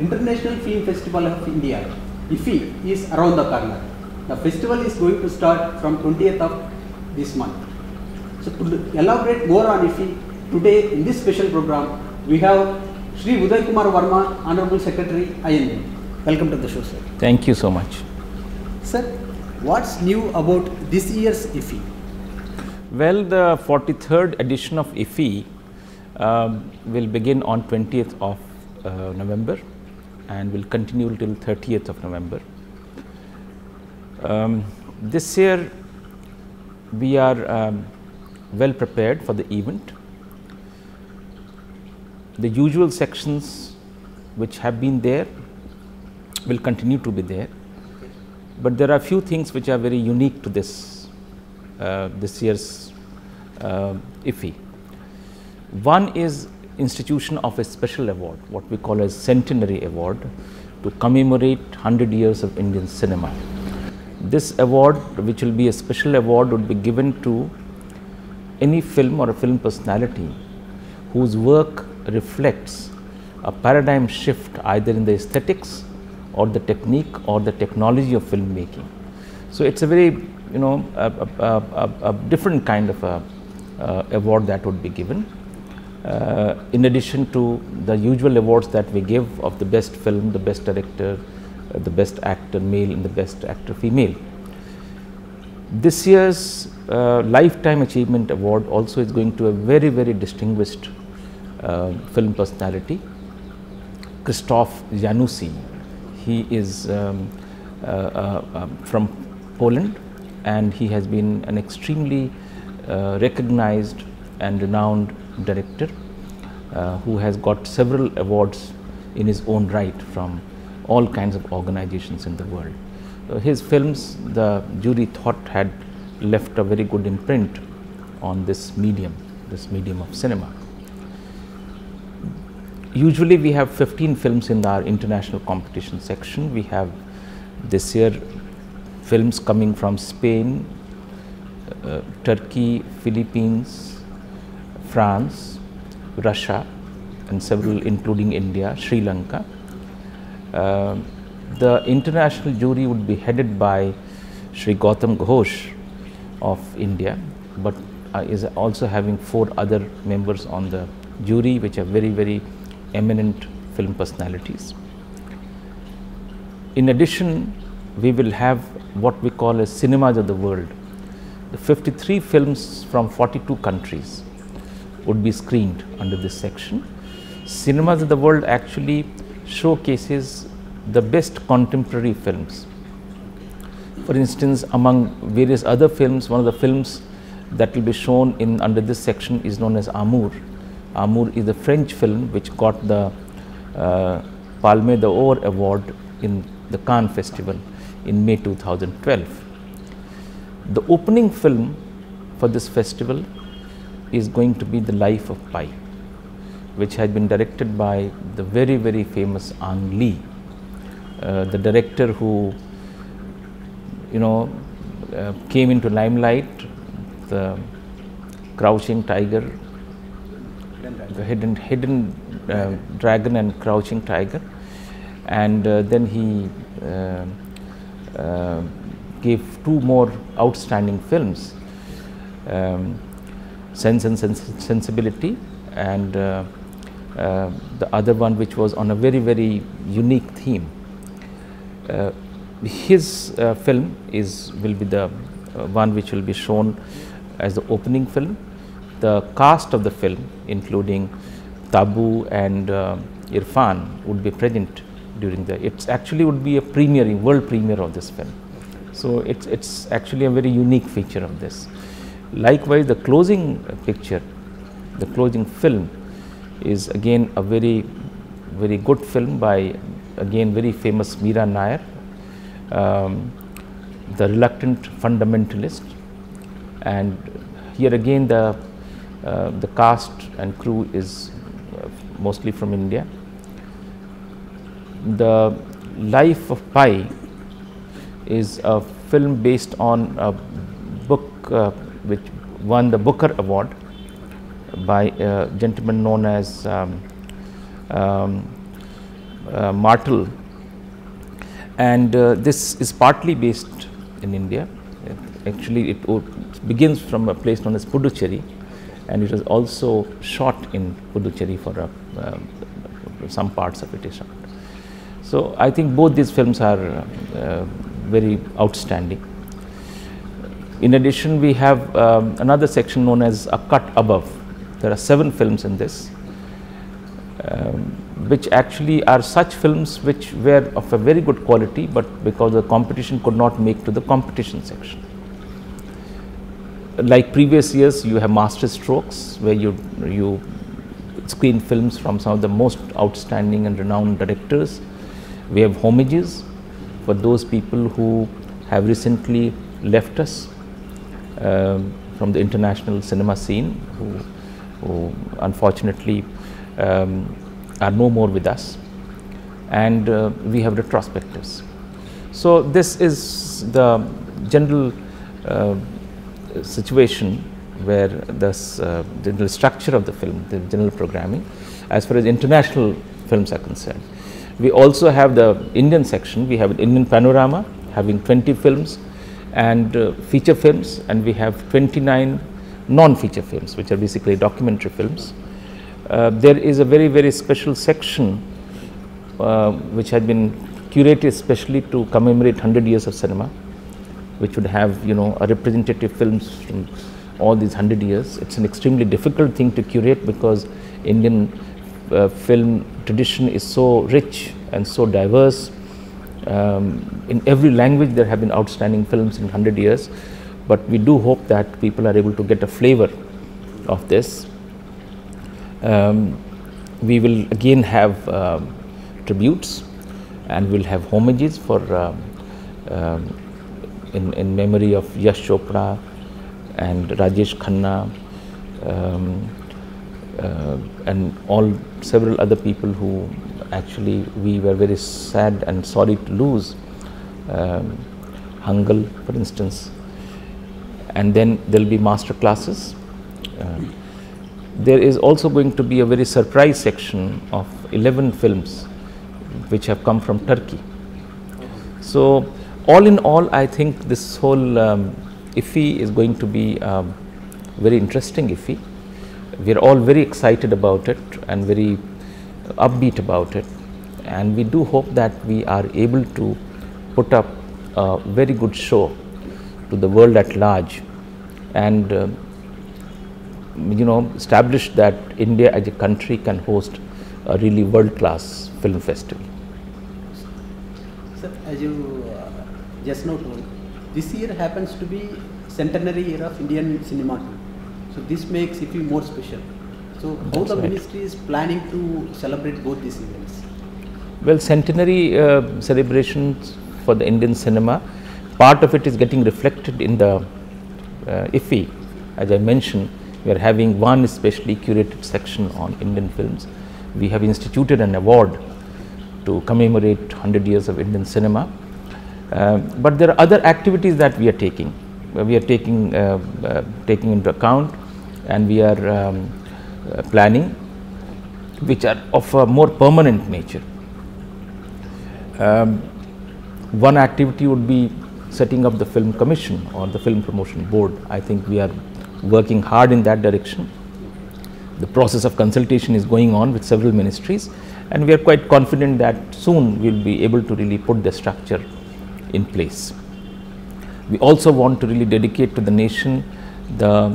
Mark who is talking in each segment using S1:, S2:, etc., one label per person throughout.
S1: International Film Festival of India, IFFI, is around the corner. The festival is going to start from 20th of this month. So to elaborate more on IFFI, today in this special program, we have Shri Uday Kumar Verma, Honorable Secretary, INB. Welcome to the show, sir.
S2: Thank you so much.
S1: Sir, what's new about this year's IFFI?
S2: Well, the 43rd edition of IFFI will begin on 20th of November and will continue till 30th of November. This year we are well prepared for the event. The usual sections which have been there will continue to be there, but there are few things which are very unique to this year's IFFI. One is institution of a special award, what we call as Centenary Award, to commemorate 100 years of Indian cinema. This award, which will be a special award, would be given to any film or a film personality whose work reflects a paradigm shift either in the aesthetics or the technique or the technology of filmmaking. So it's a very, a different kind of award that would be given. In addition to the usual awards that we give of the best film, the best director, the best actor male and the best actor female. This year's Lifetime Achievement Award also is going to a very, very distinguished film personality, Krzysztof Janussi. He is from Poland, and he has been an extremely recognized and renowned director who has got several awards in his own right from all kinds of organizations in the world. His films, the jury thought, had left a very good imprint on this medium of cinema. Usually we have 15 films in our international competition section. We have this year films coming from Spain, Turkey, Philippines, France, Russia, and several including India, Sri Lanka. The international jury would be headed by Shri Gautam Ghosh of India, but is also having 4 other members on the jury, which are very, very eminent film personalities. In addition, we will have what we call as Cinemas of the World. The 53 films from 42 countries would be screened under this section. Cinemas of the World actually showcases the best contemporary films. For instance, among various other films, one of the films that will be shown in under this section is known as Amour. Amour is a French film which got the Palme d'Or award in the Cannes Festival in May 2012. The opening film for this festival is going to be The Life of Pi, which has been directed by the very, very famous Ang Lee, the director who came into limelight, the Crouching Tiger, the Hidden Dragon and Crouching Tiger, and then he gave 2 more outstanding films, Sense and Sensibility, and the other one which was on a very, very unique theme. His film will be the one which will be shown as the opening film. The cast of the film, including Tabu and Irfan, would be present during it actually would be a world premiere of this film. So it's actually a very unique feature of this. Likewise, the closing picture, the closing film, is again a very, very good film by again very famous Meera Nair, the reluctant fundamentalist, and here again the cast and crew is mostly from India. The Life of Pi is a film based on a book which won the Booker Award by a gentleman known as Martel, and this is partly based in India. Actually, it begins from a place known as Puducherry, and it was also shot in Puducherry for some parts of it is shot. So I think both these films are very outstanding. In addition, we have another section known as A Cut Above. There are 7 films in this, which actually are such films which were of a very good quality, but because the competition could not make to the competition section. Like previous years, you have master strokes where you screen films from some of the most outstanding and renowned directors. We have homages for those people who have recently left us from the international cinema scene, who unfortunately are no more with us, and we have retrospectives. So this is the general situation where the general structure of the film, the general programming, as far as international films are concerned. We also have the Indian section. We have an Indian panorama having 20 films and feature films, and we have 29 non-feature films, which are basically documentary films. There is a very special section which had been curated especially to commemorate 100 years of cinema, which would have, you know, a representative films from all these 100 years. It's an extremely difficult thing to curate because Indian film tradition is so rich and so diverse. In every language there have been outstanding films in 100 years, but we do hope that people are able to get a flavor of this. We will again have tributes, and we'll have homages for in memory of Yash Chopra and Rajesh Khanna, and several other people who actually we were very sad and sorry to lose. Hangal, for instance, and then there will be master classes. There is also going to be a very surprise section of 11 films which have come from Turkey. So all in all, I think this whole IFFI is going to be very interesting IFFI. We are all very excited about it and very upbeat about it, and we do hope that we are able to put up a very good show to the world at large, and you know, establish that India as a country can host a really world-class film festival.
S1: Sir, as you just now told, this year happens to be Centenary Year of Indian Cinema too. So this makes IFFI more special. So how the ministry is planning to celebrate both these events?
S2: Well, centenary celebrations for the Indian cinema, part of it is getting reflected in the IFFI. As I mentioned, we are having one specially curated section on Indian films. We have instituted an award to commemorate 100 years of Indian cinema. But there are other activities that we are taking. We are taking into account, and we are planning, which are of a more permanent nature. One activity would be setting up the film commission or the film promotion board. I think we are working hard in that direction. The process of consultation is going on with several ministries, and we are quite confident that soon we will be able to really put the structure in place. We also want to really dedicate to the nation the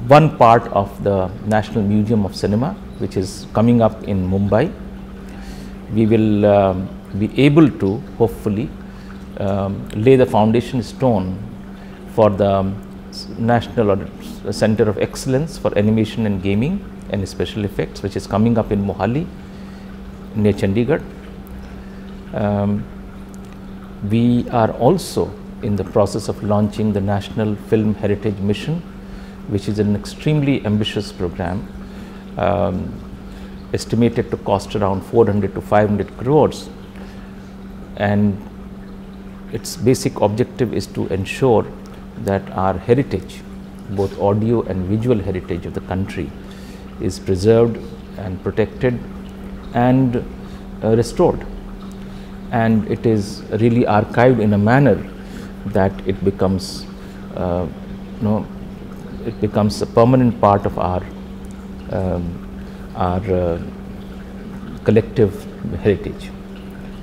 S2: one part of the National Museum of Cinema, which is coming up in Mumbai. We will be able to hopefully lay the foundation stone for the National Center of Excellence for Animation and Gaming and Special Effects, which is coming up in Mohali near Chandigarh. We are also in the process of launching the National Film Heritage Mission, which is an extremely ambitious program, estimated to cost around 400 to 500 crores, and its basic objective is to ensure that our heritage, both audio and visual heritage of the country, is preserved and protected, and restored, and it is really archived in a manner that it becomes it becomes a permanent part of our collective heritage.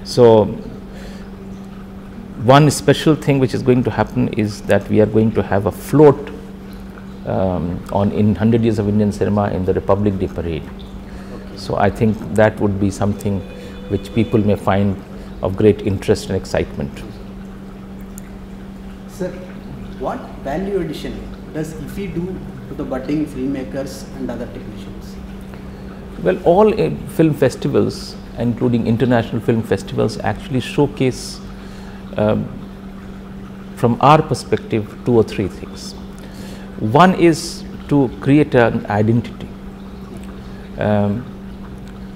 S2: So one special thing which is going to happen is that we are going to have a float in 100 Years of Indian Cinema in the Republic Day Parade. So I think that would be something which people may find of great interest and excitement.
S1: Sir, what value addition does IFFI do to the budding filmmakers and other technicians?
S2: Well, all film festivals, including international film festivals, actually showcase from our perspective 2 or 3 things. One is to create an identity.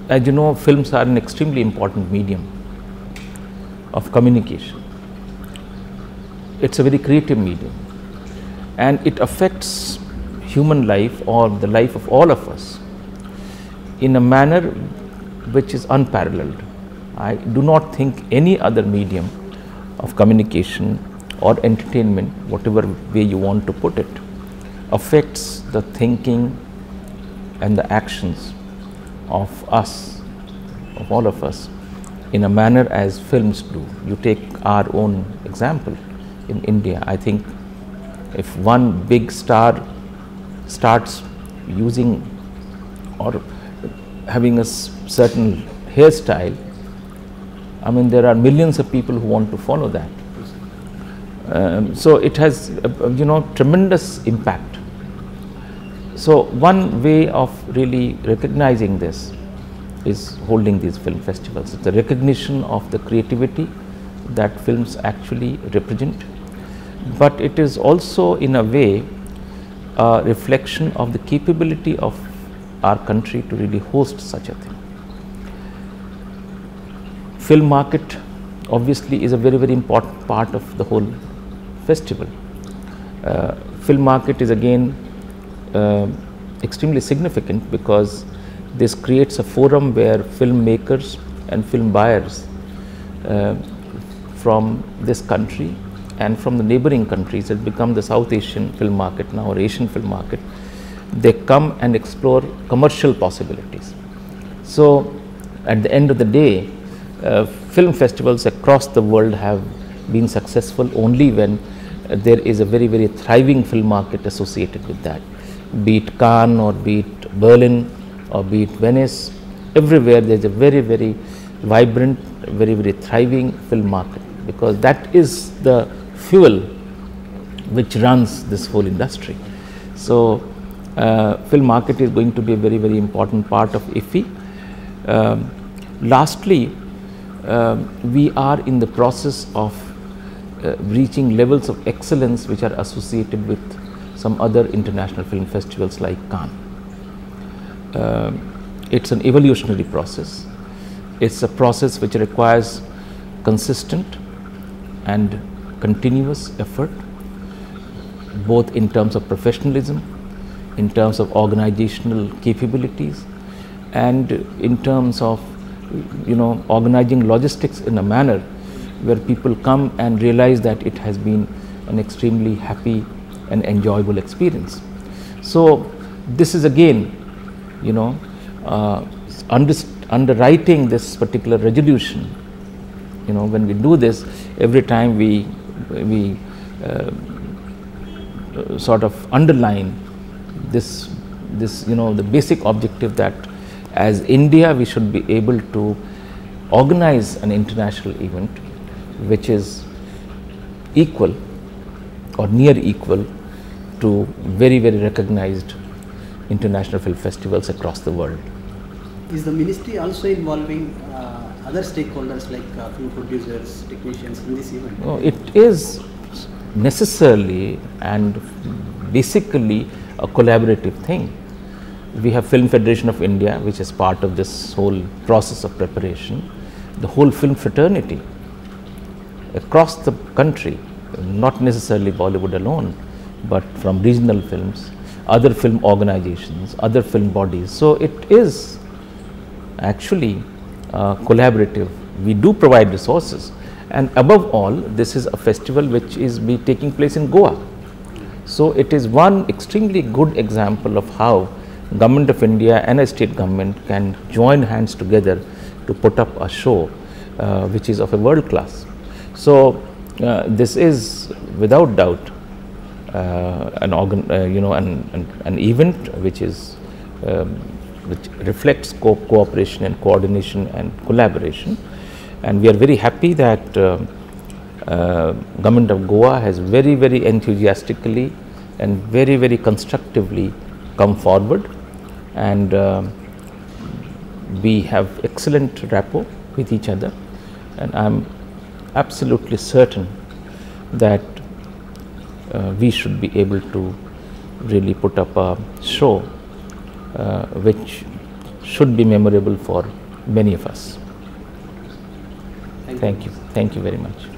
S2: As you know, films are an extremely important medium of communication. It's a very creative medium, and it affects human life or the life of all of us in a manner which is unparalleled. I do not think any other medium of communication or entertainment, whatever way you want to put it, affects the thinking and the actions of us, of all of us, in a manner as films do. You take our own example in India. I think if one big star starts using or having a certain hairstyle, I mean, there are millions of people who want to follow that. So it has tremendous impact. So one way of really recognizing this is holding these film festivals. It's a recognition of the creativity that films actually represent, but it is also in a way a reflection of the capability of our country to really host such a thing. Film market obviously is a very, very important part of the whole festival. Film market is again extremely significant because this creates a forum where filmmakers and film buyers from this country and from the neighboring countries, it become the South Asian film market now, or Asian film market, they come and explore commercial possibilities. So at the end of the day, film festivals across the world have been successful only when there is a very, very thriving film market associated with that. Be it Cannes or be it Berlin or be it Venice, everywhere there is a very, very vibrant, very, very thriving film market, because that is the fuel which runs this whole industry. So film market is going to be a very, very important part of IFFI. Lastly, we are in the process of reaching levels of excellence which are associated with some other international film festivals like Cannes. It's an evolutionary process. It's a process which requires consistent and continuous effort, both in terms of professionalism, in terms of organizational capabilities, and in terms of organizing logistics in a manner where people come and realize that it has been an extremely happy and enjoyable experience. So this is again, underwriting this particular resolution. When we do this, every time we sort of underline this the basic objective that as India we should be able to organize an international event which is equal or near equal to very, very recognized international film festivals across the world.
S1: Is the ministry also involving other stakeholders like film producers, technicians in this event?
S2: No, it is necessarily and basically a collaborative thing. We have Film Federation of India, which is part of this whole process of preparation. The whole film fraternity across the country, not necessarily Bollywood alone, but from regional films, other film organizations, other film bodies. So it is actually collaborative. We do provide resources, and above all, this is a festival which is taking place in Goa. So it is one extremely good example of how Government of India and a state government can join hands together to put up a show which is of a world class. So this is without doubt an event which is which reflects cooperation and coordination and collaboration, and we are very happy that Government of Goa has very enthusiastically and very constructively come forward, and we have excellent rapport with each other, and I am absolutely certain that we should be able to really put up a show which should be memorable for many of us. Thank you very much.